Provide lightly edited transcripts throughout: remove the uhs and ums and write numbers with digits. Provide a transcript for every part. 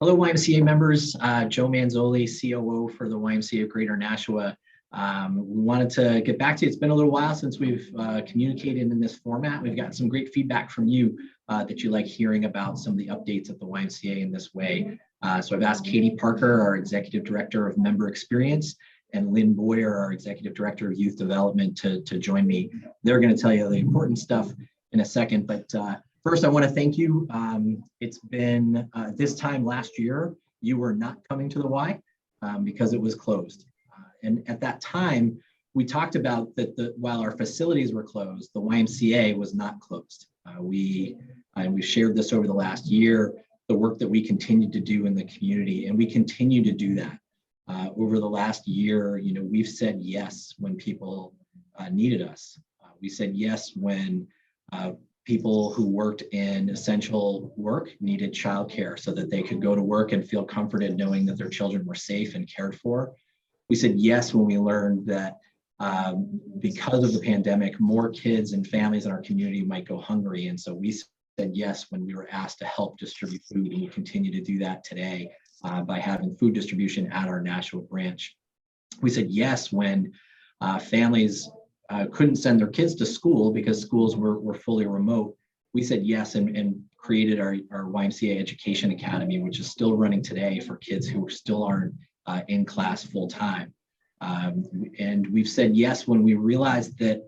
Hello, YMCA members. Joe Manzoli, COO for the YMCA of Greater Nashua. We wanted to get back to you. It's been a little while since we've communicated in this format. We've gotten some great feedback from you that you like hearing about some of the updates at the YMCA in this way. So I've asked Katie Parker, our Executive Director of Member Experience, and Lynn Boyer, our Executive Director of Youth Development, to join me. They're going to tell you the important stuff in a second, but first, I want to thank you. It's been this time last year, you were not coming to the Y because it was closed. And at that time, we talked about that while our facilities were closed, the YMCA was not closed. We've shared this over the last year, the work that we continued to do in the community, and we continue to do that. Over the last year, we've said yes when people needed us. We said yes when people who worked in essential work needed childcare so that they could go to work and feel comforted knowing that their children were safe and cared for. We said yes when we learned that because of the pandemic, more kids and families in our community might go hungry. And so we said yes when we were asked to help distribute food, and we continue to do that today by having food distribution at our Nashua branch. We said yes when families couldn't send their kids to school because schools were fully remote. We said yes and created our YMCA Education Academy, which is still running today for kids who still aren't in class full time. And we've said yes when we realized that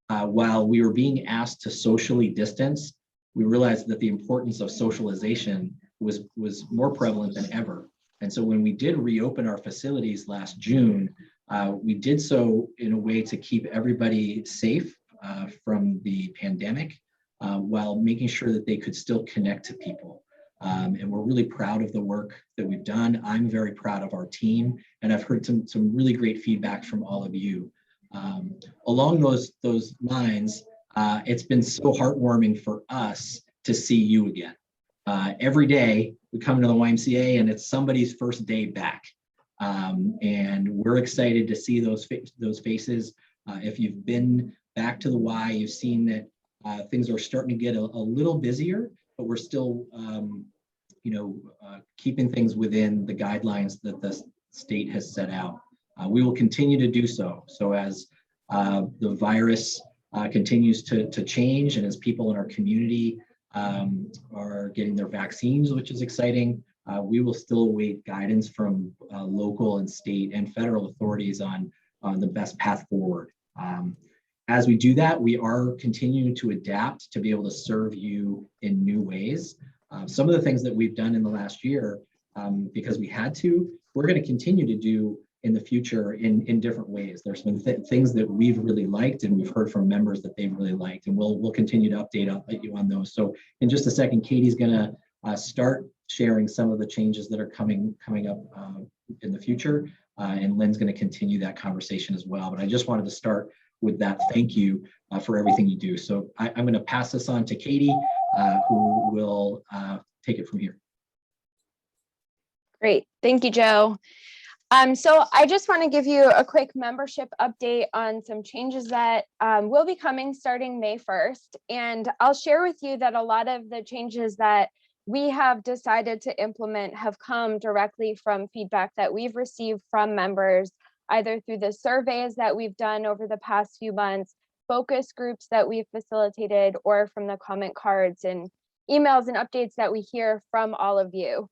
while we were being asked to socially distance, we realized that the importance of socialization was more prevalent than ever. And so when we did reopen our facilities last June, we did so in a way to keep everybody safe from the pandemic while making sure that they could still connect to people. And we're really proud of the work that we've done. I'm very proud of our team, and I've heard some really great feedback from all of you. Along those lines, it's been so heartwarming for us to see you again. Every day we come to the YMCA and it's somebody's first day back. And we're excited to see those faces. If you've been back to the Y, you've seen that things are starting to get a little busier, but we're still, keeping things within the guidelines that the state has set out. We will continue to do so. So as the virus continues to change, and as people in our community are getting their vaccines, which is exciting, we will still await guidance from local and state and federal authorities on the best path forward. As we do that, we are continuing to adapt to be able to serve you in new ways. Some of the things that we've done in the last year, because we had to, we're going to continue to do in the future in different ways. There's been things that we've really liked, and we've heard from members that they've really liked, and we'll continue to update you on those. So in just a second, Katie's going to start sharing some of the changes that are coming up in the future, and Lynn's going to continue that conversation as well. But I just wanted to start with that thank you for everything you do. So I'm going to pass this on to Katie, who will take it from here. Great, thank you, Joe. So I just want to give you a quick membership update on some changes that will be coming starting May 1st. And I'll share with you that a lot of the changes that we have decided to implement have come directly from feedback that we've received from members, either through the surveys that we've done over the past few months, focus groups that we've facilitated, or from the comment cards and emails and updates that we hear from all of you.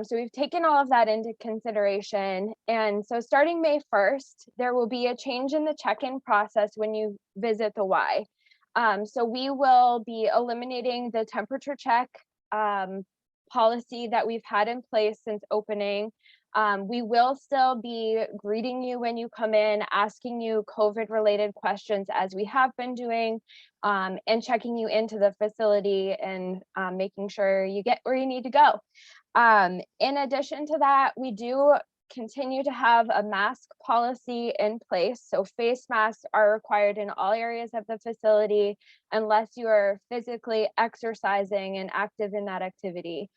So we've taken all of that into consideration. And so starting May 1st, there will be a change in the check-in process when you visit the Y. So we will be eliminating the temperature check policy that we've had in place since opening. We will still be greeting you when you come in, asking you COVID-related questions as we have been doing, and checking you into the facility and making sure you get where you need to go. In addition to that, we do continue to have a mask policy in place. So face masks are required in all areas of the facility unless you are physically exercising and active in that activity.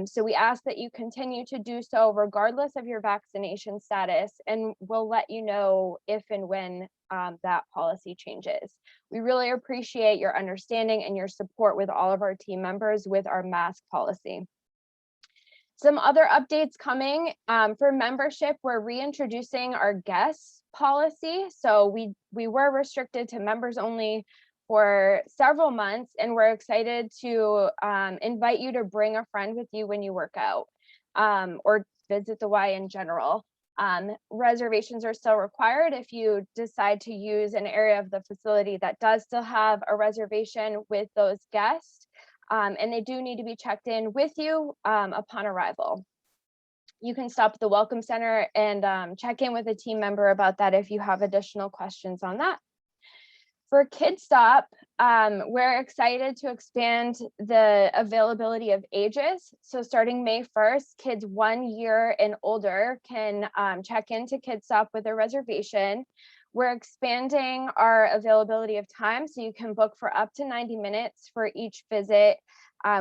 So we ask that you continue to do so regardless of your vaccination status, and we'll let you know if and when that policy changes. We really appreciate your understanding and your support with all of our team members with our mask policy. Some other updates coming for membership. We're reintroducing our guest policy. So we were restricted to members only for several months, and we're excited to invite you to bring a friend with you when you work out or visit the Y in general. Reservations are still required if you decide to use an area of the facility that does still have a reservation with those guests. And they do need to be checked in with you upon arrival. You can stop at the Welcome Center and check in with a team member about that if you have additional questions on that. For Kids Stop, we're excited to expand the availability of ages. So starting May 1st, kids 1 year and older can check into Kids Stop with a reservation. We're expanding our availability of time, so you can book for up to 90 minutes for each visit.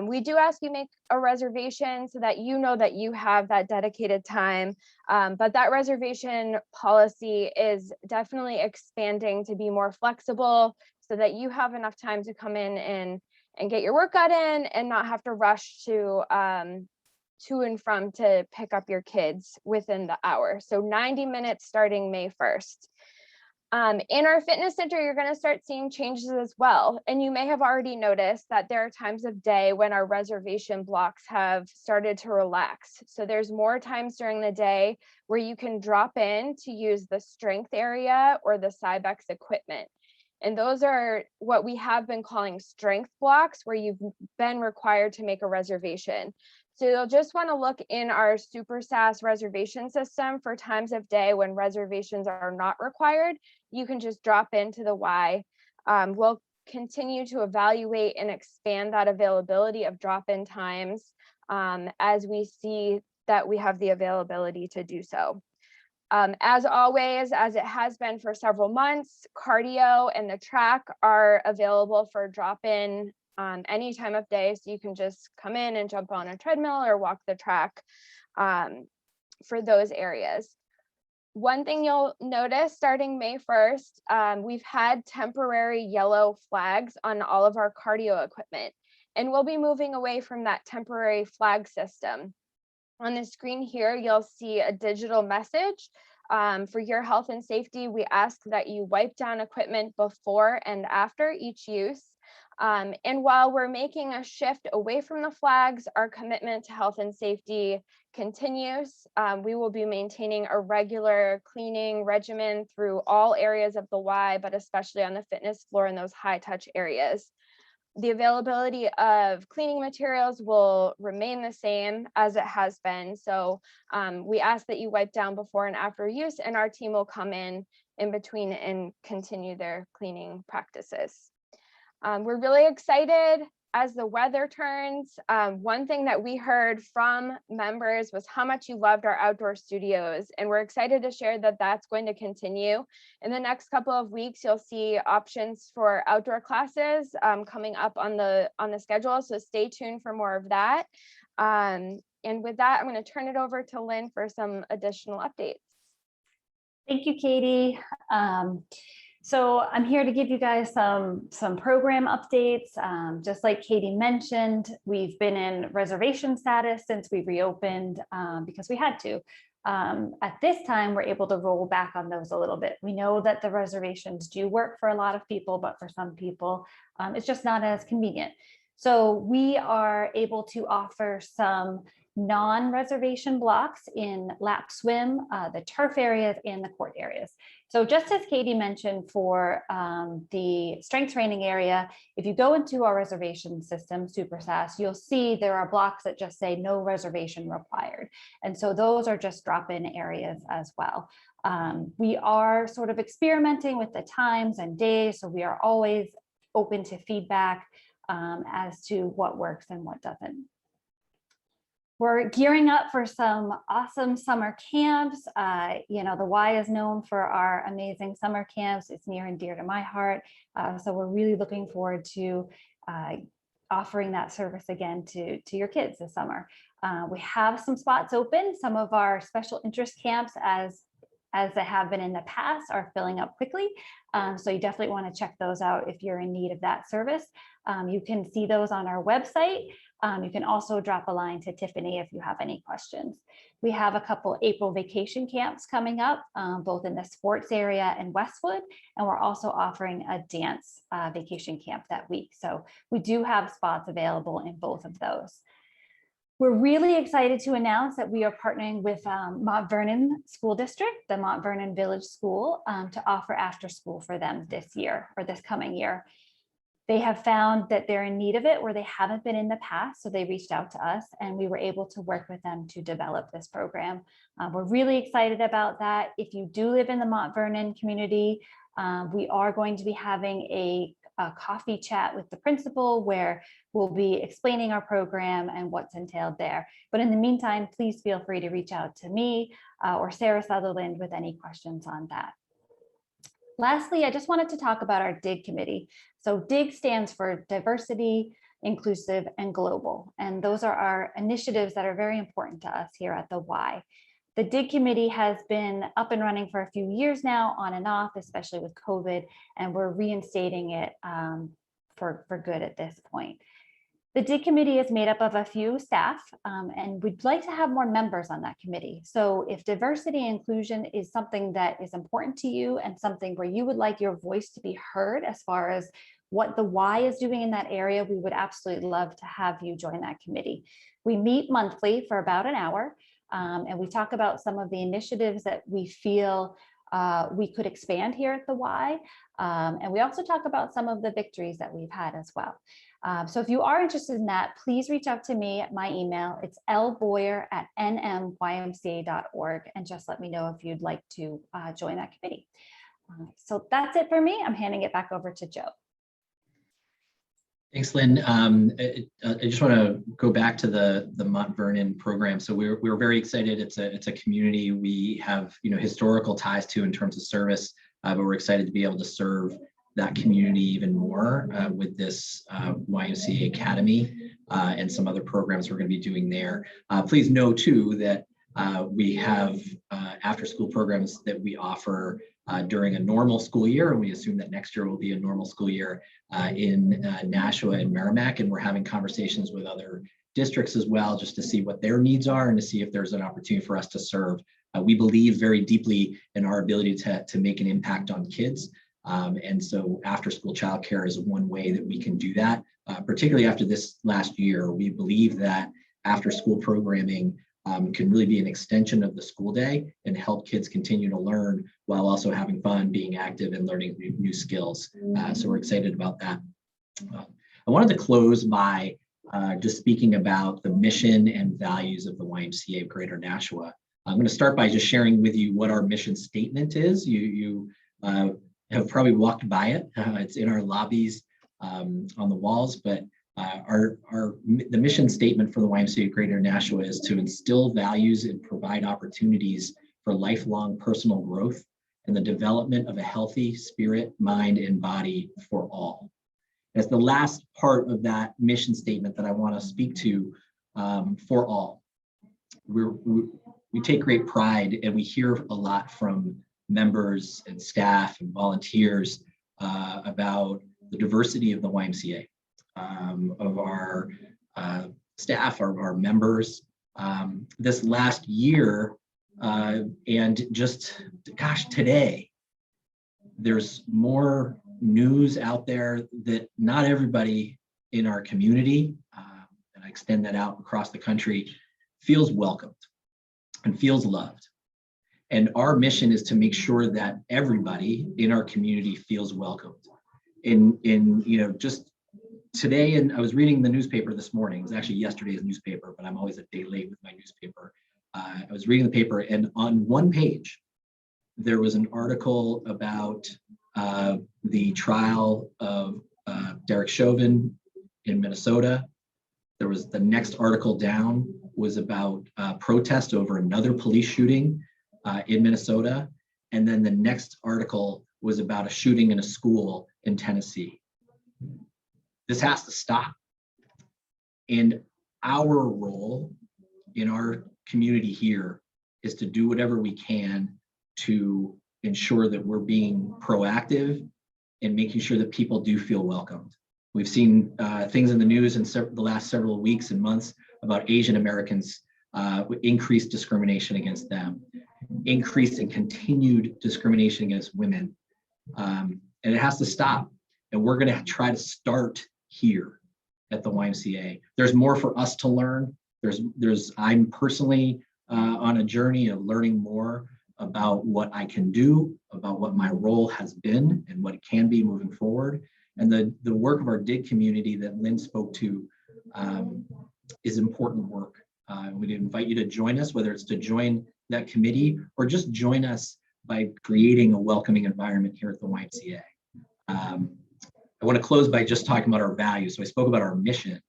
We do ask you make a reservation so that you know that you have that dedicated time, but that reservation policy is definitely expanding to be more flexible so that you have enough time to come in and get your workout in and not have to rush to and from to pick up your kids within the hour. So 90 minutes starting May 1st. In our fitness center, you're going to start seeing changes as well. And you may have already noticed that there are times of day when our reservation blocks have started to relax. So there's more times during the day where you can drop in to use the strength area or the Cybex equipment. And those are what we have been calling strength blocks, where you've been required to make a reservation. So you'll just want to look in our Super SAS reservation system for times of day when reservations are not required. You can just drop into the Y. We'll continue to evaluate and expand that availability of drop-in times as we see that we have the availability to do so. As always, as it has been for several months, cardio and the track are available for drop-in any time of day. So you can just come in and jump on a treadmill or walk the track for those areas. One thing you'll notice starting May 1st, we've had temporary yellow flags on all of our cardio equipment, and we'll be moving away from that temporary flag system. On the screen here, you'll see a digital message. For your health and safety, we ask that you wipe down equipment before and after each use. And while we're making a shift away from the flags, our commitment to health and safety continues. We will be maintaining a regular cleaning regimen through all areas of the Y, but especially on the fitness floor in those high touch areas. The availability of cleaning materials will remain the same as it has been. So we ask that you wipe down before and after use, and our team will come in between and continue their cleaning practices. We're really excited as the weather turns. One thing that we heard from members was how much you loved our outdoor studios, and we're excited to share that that's going to continue. In the next couple of weeks, you'll see options for outdoor classes coming up on the schedule, so stay tuned for more of that. And with that, I'm going to turn it over to Lynn for some additional updates. Thank you, Katie. So I'm here to give you guys some program updates. Just like Katie mentioned, we've been in reservation status since we reopened because we had to. At this time, we're able to roll back on those a little bit. We know that the reservations do work for a lot of people, but for some people, it's just not as convenient. So we are able to offer some non-reservation blocks in lap swim, the turf areas, and the court areas. So just as Katie mentioned for the strength training area, if you go into our reservation system, Super SAS, you'll see there are blocks that just say no reservation required. And so those are just drop-in areas as well. We are sort of experimenting with the times and days, so we are always open to feedback as to what works and what doesn't. We're gearing up for some awesome summer camps. You know, the Y is known for our amazing summer camps. It's near and dear to my heart. So we're really looking forward to offering that service again to your kids this summer. We have some spots open. Some of our special interest camps, as they have been in the past, are filling up quickly. So you definitely want to check those out if you're in need of that service. You can see those on our website. You can also drop a line to Tiffany if you have any questions. We have a couple April vacation camps coming up, both in the sports area in Westwood, and we're also offering a dance vacation camp that week. So we do have spots available in both of those. We're really excited to announce that we are partnering with Mont Vernon School District, the Mont Vernon Village School, to offer after school for them this year or this coming year. They have found that they're in need of it where they haven't been in the past. So they reached out to us and we were able to work with them to develop this program. We're really excited about that. If you do live in the Mont Vernon community, we are going to be having a coffee chat with the principal where we'll be explaining our program and what's entailed there. But in the meantime, please feel free to reach out to me or Sarah Sutherland with any questions on that. Lastly, I just wanted to talk about our DIG committee. So DIG stands for Diversity, Inclusive, and Global. And those are our initiatives that are very important to us here at the Y. The DIG committee has been up and running for a few years now, on and off, especially with COVID, and we're reinstating it for good at this point. The DIG committee is made up of a few staff, and we'd like to have more members on that committee. So if diversity and inclusion is something that is important to you and something where you would like your voice to be heard as far as what the Y is doing in that area, we would absolutely love to have you join that committee. We meet monthly for about an hour, and we talk about some of the initiatives that we feel we could expand here at the Y. And we also talk about some of the victories that we've had as well. So if you are interested in that, please reach out to me at my email. It's lboyer@nmymca.org, and just let me know if you'd like to join that committee. So that's it for me. I'm handing it back over to Joe. Thanks, Lynn. I just want to go back to the Mont Vernon program. So we're very excited. It's a community we have historical ties to in terms of service, but we're excited to be able to serve that community even more with this YMCA Academy and some other programs we're going to be doing there. Please know too that we have after-school programs that we offer during a normal school year, and we assume that next year will be a normal school year in Nashua and Merrimack, and we're having conversations with other districts as well just to see what their needs are and to see if there's an opportunity for us to serve. We believe very deeply in our ability to make an impact on kids. And so after-school childcare is one way that we can do that, particularly after this last year. We believe that after-school programming can really be an extension of the school day and help kids continue to learn while also having fun, being active, and learning new skills. So we're excited about that. I wanted to close by just speaking about the mission and values of the YMCA of Greater Nashua. I'm going to start by just sharing with you what our mission statement is. You have probably walked by it. It's in our lobbies on the walls, but the mission statement for the YMCA Greater Nashua is to instill values and provide opportunities for lifelong personal growth and the development of a healthy spirit, mind, and body for all. That's the last part of that mission statement that I want to speak to, for all. We take great pride, and we hear a lot from members and staff and volunteers about the diversity of the YMCA, of our staff, our members. This last year, and just, gosh, today, there's more news out there that not everybody in our community, and I extend that out across the country, feels welcomed and feels loved. And our mission is to make sure that everybody in our community feels welcomed. Just today, and I was reading the newspaper this morning. It was actually yesterday's newspaper, but I'm always a day late with my newspaper. I was reading the paper, and on one page, there was an article about the trial of Derek Chauvin in Minnesota. There was the next article down was about protest over another police shooting in Minnesota. And then the next article was about a shooting in a school in Tennessee. This has to stop. And our role in our community here is to do whatever we can to ensure that we're being proactive and making sure that people do feel welcomed. We've seen things in the news in the last several weeks and months about Asian Americans, increased discrimination against them, increased and continued discrimination against women. And it has to stop. And we're going to try to start here at the YMCA. There's more for us to learn. I'm personally on a journey of learning more about what I can do, about what my role has been and what it can be moving forward. And the work of our DIG community that Lynn spoke to is important work. We'd invite you to join us, whether it's to join that committee or just join us by creating a welcoming environment here at the YMCA. I want to close by just talking about our values. So I spoke about our mission.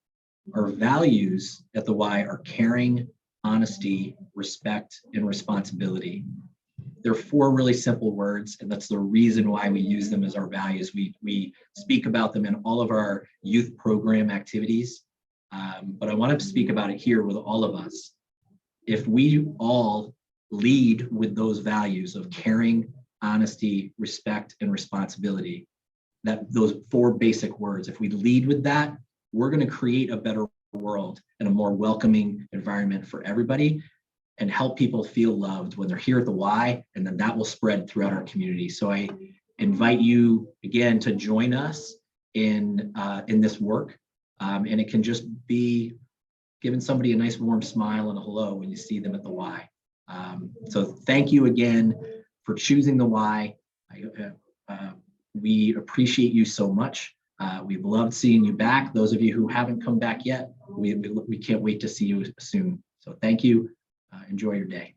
Our values at the Y are caring, honesty, respect, and responsibility. They're 4 really simple words, and that's the reason why we use them as our values. We speak about them in all of our youth program activities, but I want to speak about it here with all of us. If we all lead with those values of caring, honesty, respect, and responsibility, those 4 basic words, if we lead with that, we're going to create a better world and a more welcoming environment for everybody and help people feel loved when they're here at the Y, and then that will spread throughout our community. So I invite you again to join us in this work. And it can just be giving somebody a nice warm smile and a hello when you see them at the Y. So thank you again for choosing the Y. We appreciate you so much. We've loved seeing you back. Those of you who haven't come back yet, we can't wait to see you soon. So thank you. Enjoy your day.